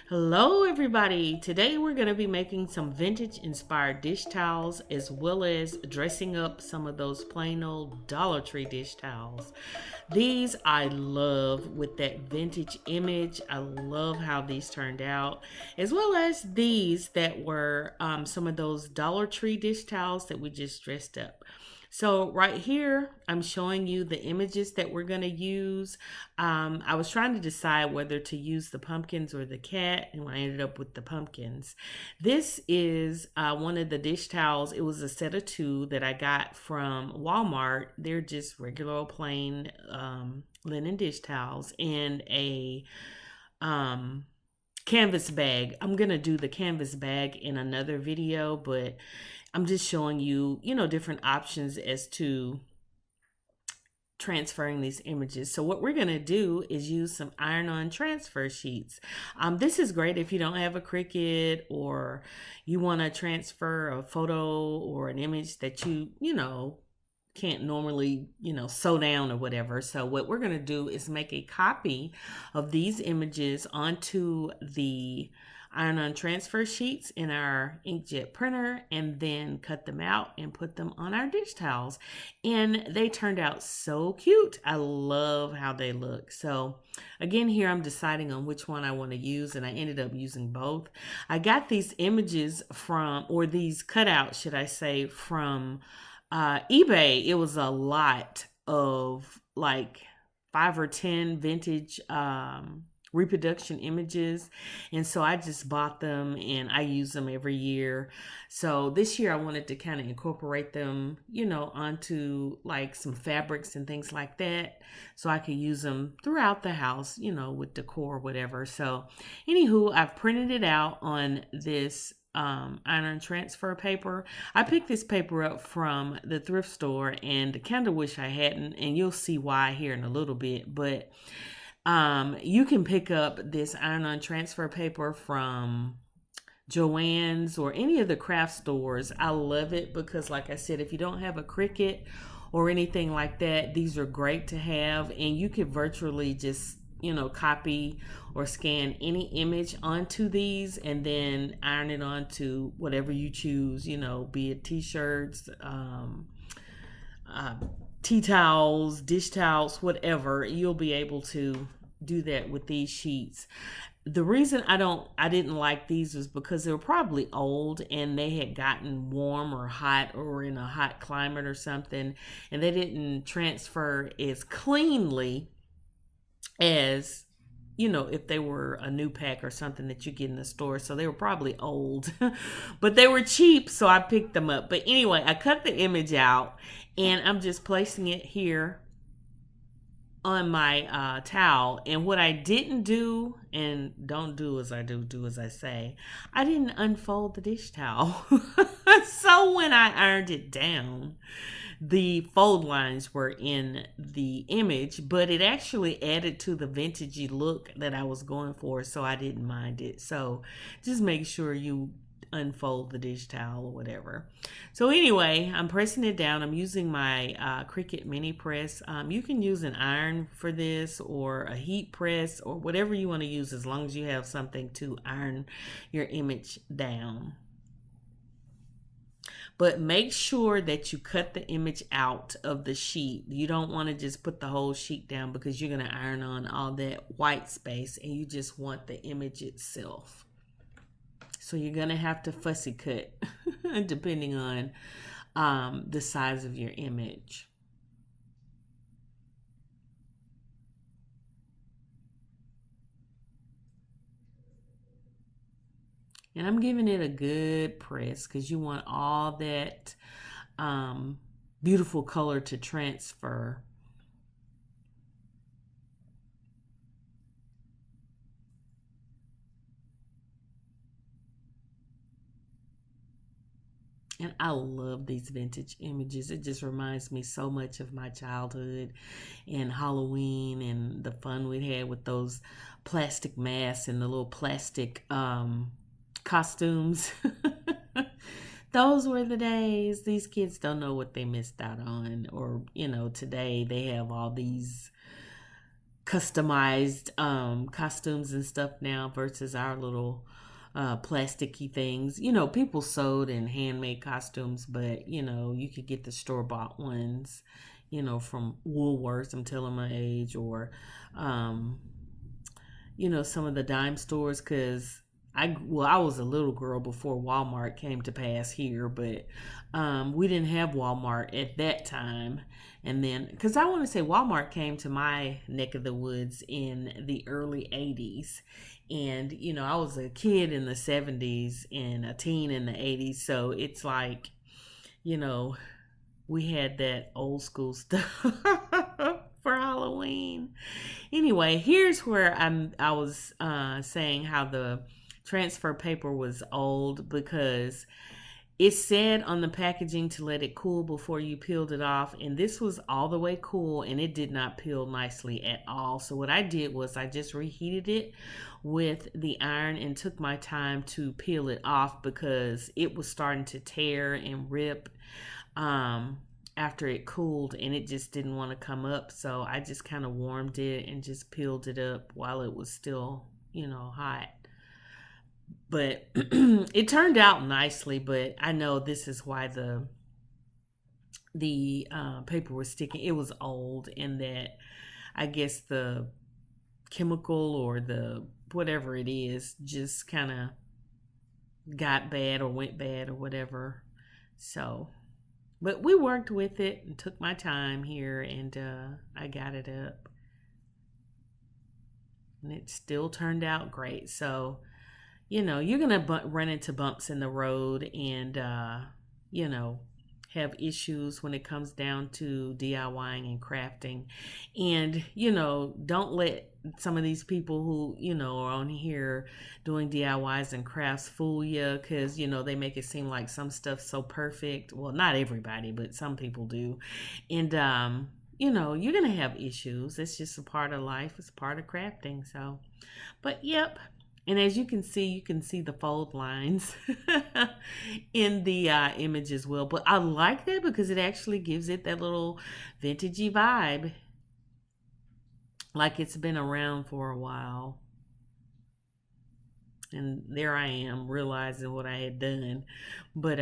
Hello, everybody. Today we're going to be making some vintage inspired dish towels as well as dressing up some of those plain old Dollar Tree dish towels. These I love with that vintage image. I love how these turned out, as well as these that were some of those Dollar Tree dish towels that we just dressed up. So right here, I'm showing you the images that we're going to use. I was trying to decide whether to use the pumpkins or the cat, and I ended up with the pumpkins. This is one of the dish towels. It was a set of two that I got from Walmart. They're just regular old plain linen dish towels and a um, canvas bag. I'm going to do the canvas bag in another video, but I'm just showing you, different options as to transferring these images. So what we're going to do is use some iron-on transfer sheets. This is great if you don't have a Cricut or you want to transfer a photo or an image that you can't normally, sew down or whatever. So what we're going to do is make a copy of these images onto the iron-on transfer sheets in our inkjet printer and then cut them out and put them on our dish towels. And they turned out so cute. I love how they look. So again, here I'm deciding on which one I want to use, and I ended up using both. I got these images from, or these cutouts, should I say, from eBay. It was a lot of like 5 or 10 vintage reproduction images, and so I just bought them and I use them every year. So this year I wanted to kind of incorporate them, onto like some fabrics and things like that, so I could use them throughout the house, with decor or whatever. So anywho, I've printed it out on this iron transfer paper. I picked this paper up from the thrift store and kind of wish I hadn't, and you'll see why here in a little bit. But you can pick up this iron-on transfer paper from Joann's or any of the craft stores. I love it because, like I said, if you don't have a Cricut or anything like that, these are great to have, and you could virtually just copy or scan any image onto these and then iron it onto whatever you choose, be it t-shirts, uh, tea towels, dish towels, whatever. You'll be able to do that with these sheets. The reason I didn't like these was because they were probably old and they had gotten warm or hot or in a hot climate or something, and they didn't transfer as cleanly as if they were a new pack or something that you get in the store. So they were probably old, but they were cheap, so I picked them up. But anyway, I cut the image out and I'm just placing it here on my towel. And what I didn't do, and don't do as I do as I say, I didn't unfold the dish towel. So when I ironed it down, the fold lines were in the image, but it actually added to the vintagey look that I was going for, so I didn't mind it. So just make sure you unfold the dish towel or whatever. So anyway, I'm pressing it down. I'm using my Cricut mini press. You can use an iron for this or a heat press or whatever you want to use, as long as you have something to iron your image down. But make sure that you cut the image out of the sheet. You don't want to just put the whole sheet down because you're going to iron on all that white space, and you just want the image itself. So you're going to have to fussy cut depending on the size of your image. And I'm giving it a good press because you want all that beautiful color to transfer. And I love these vintage images. It just reminds me so much of my childhood and Halloween and the fun we had with those plastic masks and the little plastic costumes. Those were the days. These kids don't know what they missed out on. Or, today they have all these customized costumes and stuff now versus our little plasticky things. You know, people sewed and handmade costumes, but you know, you could get the store bought ones, you know, from Woolworths. I'm telling my age, or um, you know, some of the dime stores because I was a little girl before Walmart came to pass here, but we didn't have Walmart at that time. And then, because I want to say Walmart came to my neck of the woods in the early 80s. And, you know, I was a kid in the 70s and a teen in the 80s. So it's like, you know, we had that old school stuff for Halloween. Anyway, here's where I was saying how the transfer paper was old because it said on the packaging to let it cool before you peeled it off, and this was all the way cool and it did not peel nicely at all. So what I did was I just reheated it with the iron and took my time to peel it off because it was starting to tear and rip after it cooled and it just didn't want to come up. So I just kind of warmed it and just peeled it up while it was still, you know, hot. But it turned out nicely, but I know this is why the paper was sticking. It was old, and that I guess the chemical or the whatever it is just kind of got bad or went bad or whatever. So, but we worked with it and took my time here, and I got it up, and it still turned out great. So, you know, you're gonna run into bumps in the road, and you know, have issues when it comes down to DIYing and crafting. And you know, don't let some of these people who, you know, are on here doing DIYs and crafts fool you, because you know they make it seem like some stuff's so perfect. Well, not everybody, but some people do. And you know, you're gonna have issues. It's just a part of life. It's a part of crafting. So, but yep. And as you can see the fold lines in the image as well. But I like that because it actually gives it that little vintagey vibe, like it's been around for a while. And there I am realizing what I had done. But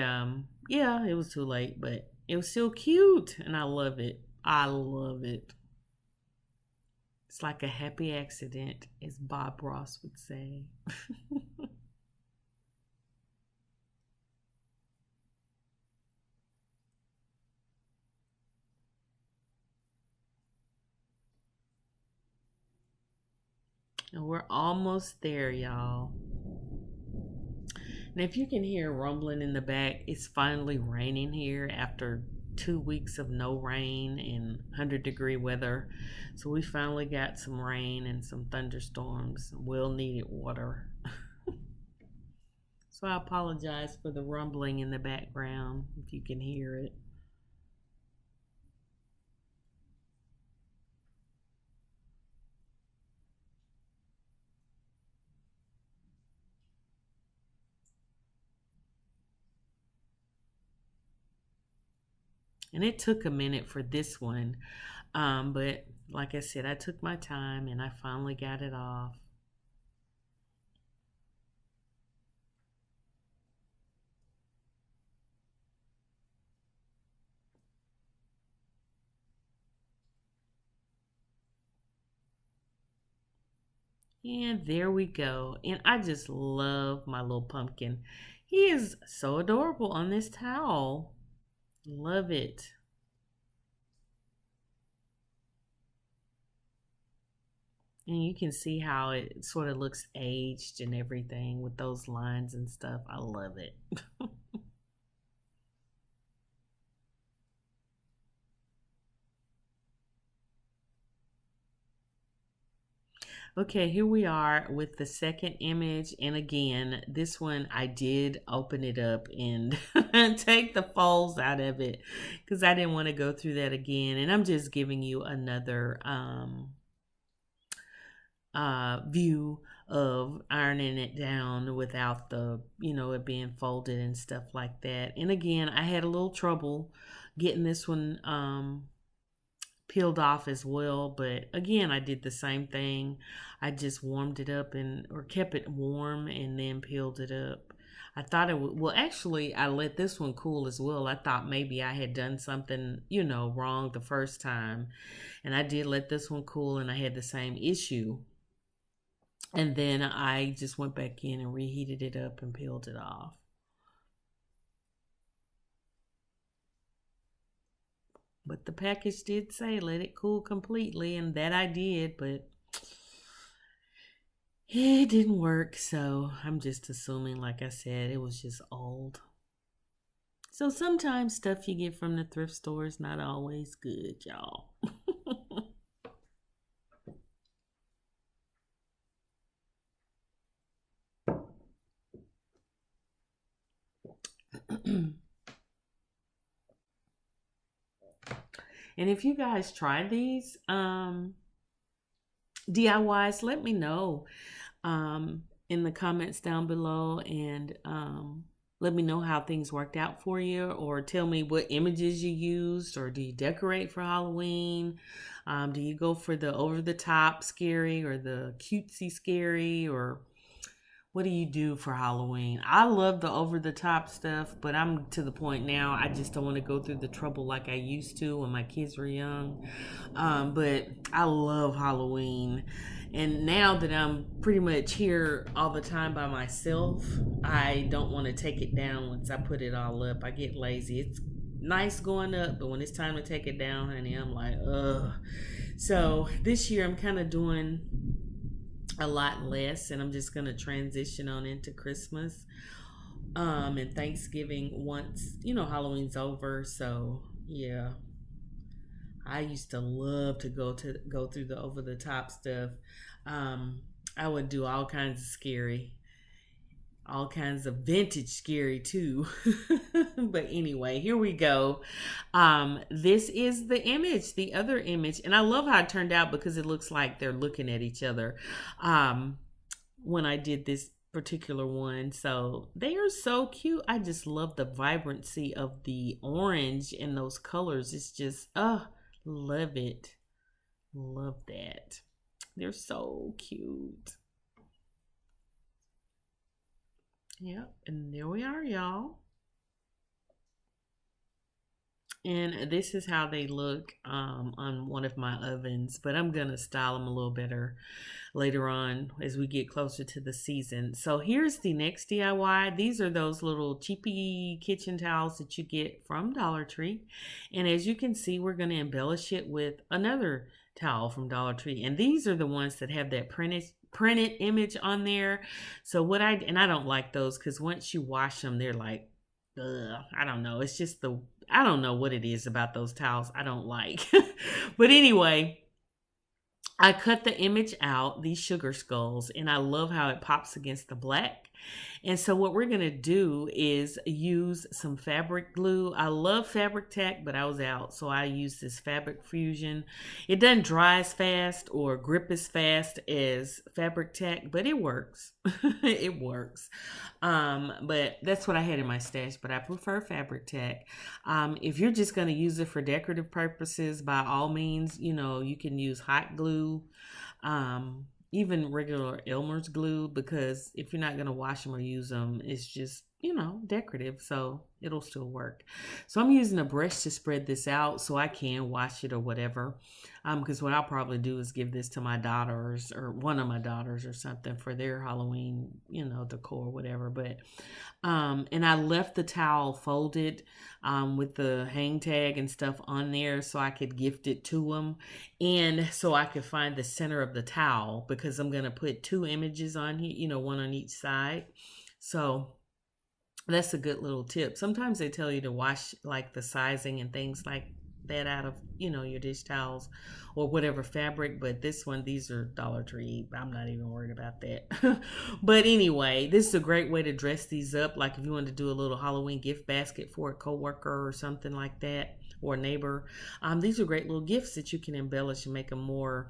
yeah, it was too late, but it was still cute and I love it. I love it. It's like a happy accident, as Bob Ross would say. And we're almost there, y'all. And if you can hear rumbling in the back, it's finally raining here after 2 weeks of no rain and 100-degree weather. So we finally got some rain and some thunderstorms, well needed water. So I apologize for the rumbling in the background if you can hear it. And it took a minute for this one. But like I said, I took my time and I finally got it off. And there we go. And I just love my little pumpkin. He is so adorable on this towel. Love it. And you can see how it sort of looks aged and everything with those lines and stuff. I love it. Okay, here we are with the second image. And again, this one I did open it up and take the folds out of it because I didn't want to go through that again. And I'm just giving you another view of ironing it down without the, you know, it being folded and stuff like that. And again, I had a little trouble getting this one peeled off as well. But again, I did the same thing. I just warmed it up and or kept it warm and then peeled it up. I thought it would, well, actually, I let this one cool as well. I thought maybe I had done something, wrong the first time. And I did let this one cool and I had the same issue. And then I just went back in and reheated it up and peeled it off. But the package did say let it cool completely, and that I did, but it didn't work. So I'm just assuming, like I said, it was just old. So sometimes stuff you get from the thrift store is not always good, y'all. And if you guys try these DIYs, let me know in the comments down below, and let me know how things worked out for you, or tell me what images you used, or do you decorate for Halloween? Do you go for the over the top scary or the cutesy scary, or what do you do for Halloween? I love the over the top stuff, but I'm to the point now I just don't want to go through the trouble like I used to when my kids were young. But I love Halloween. And now that I'm pretty much here all the time by myself, I don't want to take it down once I put it all up. I get lazy. It's nice going up, but when it's time to take it down, honey, I'm like, ugh. So this year I'm kind of doing a lot less, and I'm just gonna transition on into Christmas and Thanksgiving once Halloween's over. So yeah, I used to love to go through the over the top stuff. um I would do all kinds of scary, all kinds of vintage scary too. But anyway, here we go. This is the image, the other image, and I love how it turned out because it looks like they're looking at each other um when I did this particular one. So they are so cute. I just love the vibrancy of the orange and those colors. It's just love it. Love that. They're so cute. Yep, and there we are, y'all. And this is how they look on one of my ovens, but I'm gonna style them a little better later on as we get closer to the season. So here's the next DIY. These are those little cheapy kitchen towels that you get from Dollar Tree. And as you can see, we're gonna embellish it with another towel from Dollar Tree. And these are the ones that have that printed image on there. So I don't like those because once you wash them, they're like, ugh, I don't know. It's just I don't know what it is about those towels I don't like. But anyway, I cut the image out, these sugar skulls, and I love how it pops against the black. And so what we're going to do is use some fabric glue. I love fabric tack, but I was out, so I used this fabric fusion. It doesn't dry as fast or grip as fast as fabric tack, but it works. It works. But that's what I had in my stash, but I prefer fabric tack. If you're just going to use it for decorative purposes, by all means, you can use hot glue. Even regular Elmer's glue, because if you're not going to wash them or use them, it's just, decorative, so it'll still work. So I'm using a brush to spread this out so I can wash it or whatever. Because what I'll probably do is give this to my daughters or one of my daughters or something for their Halloween, decor or whatever. But and I left the towel folded with the hang tag and stuff on there so I could gift it to them, and so I could find the center of the towel because I'm gonna put two images on here, one on each side. So that's a good little tip. Sometimes they tell you to wash like the sizing and things like that out of your dish towels or whatever fabric, but these are Dollar Tree. I'm not even worried about that. But anyway, this is a great way to dress these up, like if you want to do a little Halloween gift basket for a coworker or something like that, or a neighbor. These are great little gifts that you can embellish and make them more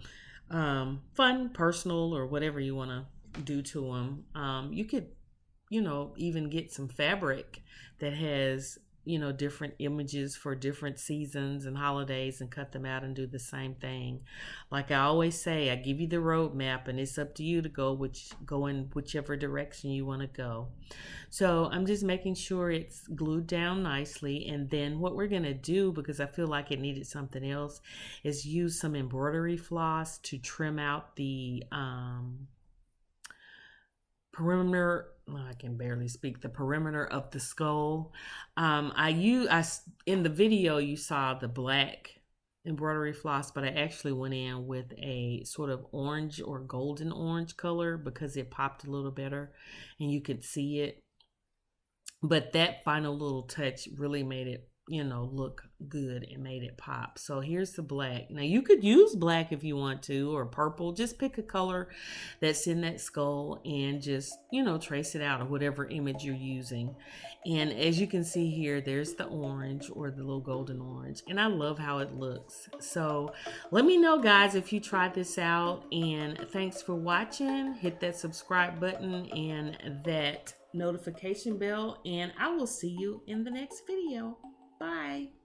fun, personal, or whatever you want to do to them. You could even get some fabric that has different images for different seasons and holidays and cut them out and do the same thing. Like I always say, I give you the roadmap and it's up to you to go in whichever direction you want to go. So I'm just making sure it's glued down nicely. And then what we're going to do, because I feel like it needed something else, is use some embroidery floss to trim out the perimeter. Well, I can barely speak. The perimeter of the skull. In the video you saw the black embroidery floss, but I actually went in with a sort of orange or golden orange color because it popped a little better and you could see it. But that final little touch really made it, look good and made it pop. So here's the black. Now you could use black if you want to, or purple. Just pick a color that's in that skull and just, trace it out, or whatever image you're using. And as you can see here, there's the orange, or the little golden orange. And I love how it looks. So let me know, guys, if you tried this out. And thanks for watching. Hit that subscribe button and that notification bell, and I will see you in the next video. Bye.